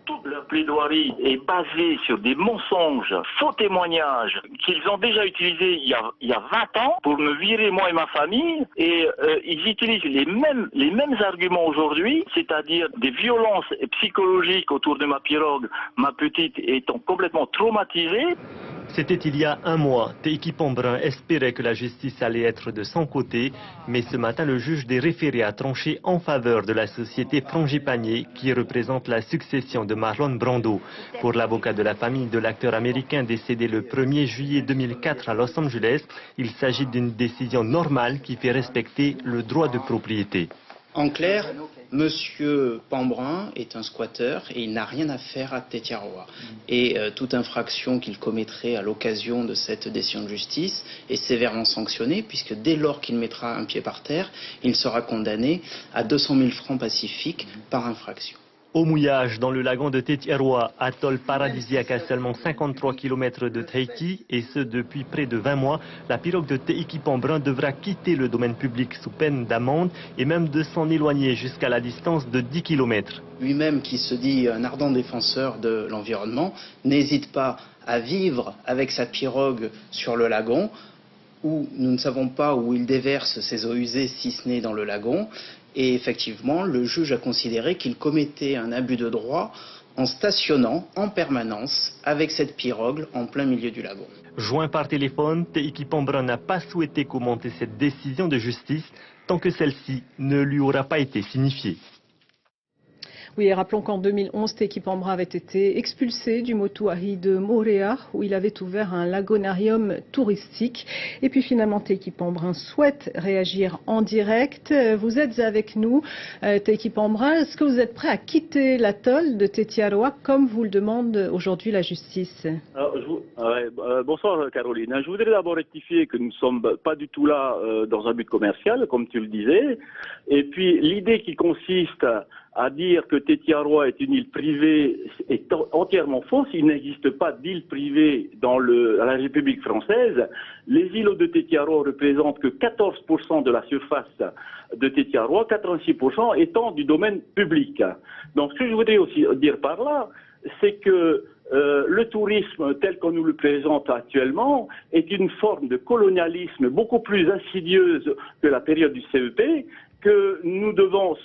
Toute leur plaidoirie est basée sur des mensonges, faux témoignages qu'ils ont déjà utilisés il y a 20 ans pour me virer moi et ma famille. Et ils utilisent les mêmes arguments aujourd'hui, c'est-à-dire des violences psychologiques autour de ma pirogue, ma petite étant complètement traumatisée. C'était il y a un mois. Teiki Pambrin espérait que la justice allait être de son côté, mais ce matin, le juge des référés a tranché en faveur de la société Frangipanier, qui représente la succession de Marlon Brando. Pour l'avocat de la famille de l'acteur américain décédé le 1er juillet 2004 à Los Angeles, il s'agit d'une décision normale qui fait respecter le droit de propriété. En clair, Monsieur Pambrin est un squatteur et il n'a rien à faire à Tetiaroa. Et toute infraction qu'il commettrait à l'occasion de cette décision de justice est sévèrement sanctionnée, puisque dès lors qu'il mettra un pied par terre, il sera condamné à 200 000 francs pacifiques par infraction. Au mouillage dans le lagon de Tetiaroa, atoll paradisiaque à seulement 53 km de Tahiti, et ce depuis près de 20 mois, la pirogue de Teiki Pambrin devra quitter le domaine public sous peine d'amende et même de s'en éloigner jusqu'à la distance de 10 km. Lui-même, qui se dit un ardent défenseur de l'environnement, n'hésite pas à vivre avec sa pirogue sur le lagon, où nous ne savons pas où il déverse ses eaux usées, si ce n'est dans le lagon. Et effectivement, le juge a considéré qu'il commettait un abus de droit en stationnant en permanence avec cette pirogue en plein milieu du lagon. Joint par téléphone, Teiki Pambrin n'a pas souhaité commenter cette décision de justice tant que celle-ci ne lui aura pas été signifiée. Oui, et rappelons qu'en 2011, Teiki Pambrin avait été expulsé du Motuahi de Moorea, où il avait ouvert un lagonarium touristique. Et puis finalement, Teiki Pambrin souhaite réagir en direct. Vous êtes avec nous, Teiki Pambrin. Est-ce que vous êtes prêt à quitter l'atoll de Tetiaroa comme vous le demande aujourd'hui la justice? Bonsoir Caroline. Je voudrais d'abord rectifier que nous ne sommes pas du tout là dans un but commercial, comme tu le disais. Et puis l'idée qui consiste à dire que Tetiaroa est une île privée est entièrement fausse. Il n'existe pas d'île privée dans la République française. Les îlots de Tetiaroa représentent que 14% de la surface de Tetiaroa, 86% étant du domaine public. Donc ce que je voudrais aussi dire par là, c'est que le tourisme tel qu'on nous le présente actuellement est une forme de colonialisme beaucoup plus insidieuse que la période du CEP, que nous devons,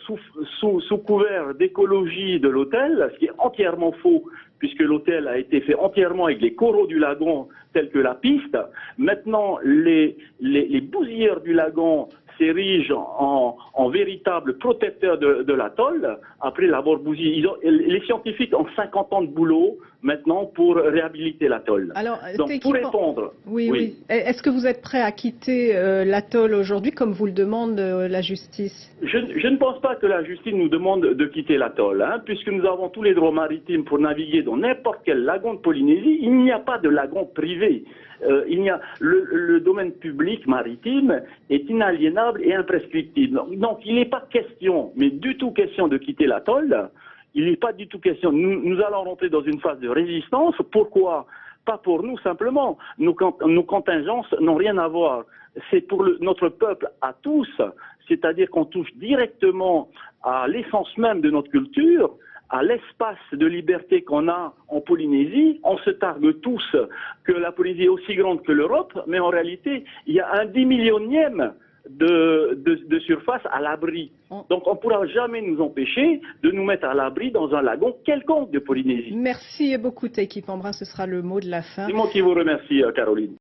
sous couvert d'écologie de l'hôtel, ce qui est entièrement faux, puisque l'hôtel a été fait entièrement avec les coraux du lagon, tels que la piste. Maintenant, les bousilleurs du lagon s'érigent en véritables protecteurs de l'atoll, après l'avoir bousillé. Les scientifiques ont 50 ans de boulot maintenant pour réhabiliter l'atoll. Alors, donc, pour répondre... Oui. Est-ce que vous êtes prêt à quitter l'atoll aujourd'hui, comme vous le demande la justice? Je ne pense pas que la justice nous demande de quitter l'atoll, puisque nous avons tous les droits maritimes pour naviguer dans n'importe quel lagon de Polynésie. Il n'y a pas de lagon privé. Le domaine public maritime est inaliénable et imprescriptible. Donc il n'est pas question, mais du tout question de quitter l'atoll. Il n'est pas du tout question. Nous allons rentrer dans une phase de résistance. Pourquoi? Pas pour nous simplement. Nos contingences n'ont rien à voir. C'est pour notre peuple à tous. C'est-à-dire qu'on touche directement à l'essence même de notre culture, à l'espace de liberté qu'on a en Polynésie. On se targue tous que la Polynésie est aussi grande que l'Europe, mais en réalité, il y a un 10 millionième de surface à l'abri. Donc on ne pourra jamais nous empêcher de nous mettre à l'abri dans un lagon quelconque de Polynésie. Merci beaucoup Teiki Pambrin, ce sera le mot de la fin. C'est moi qui vous remercie Caroline.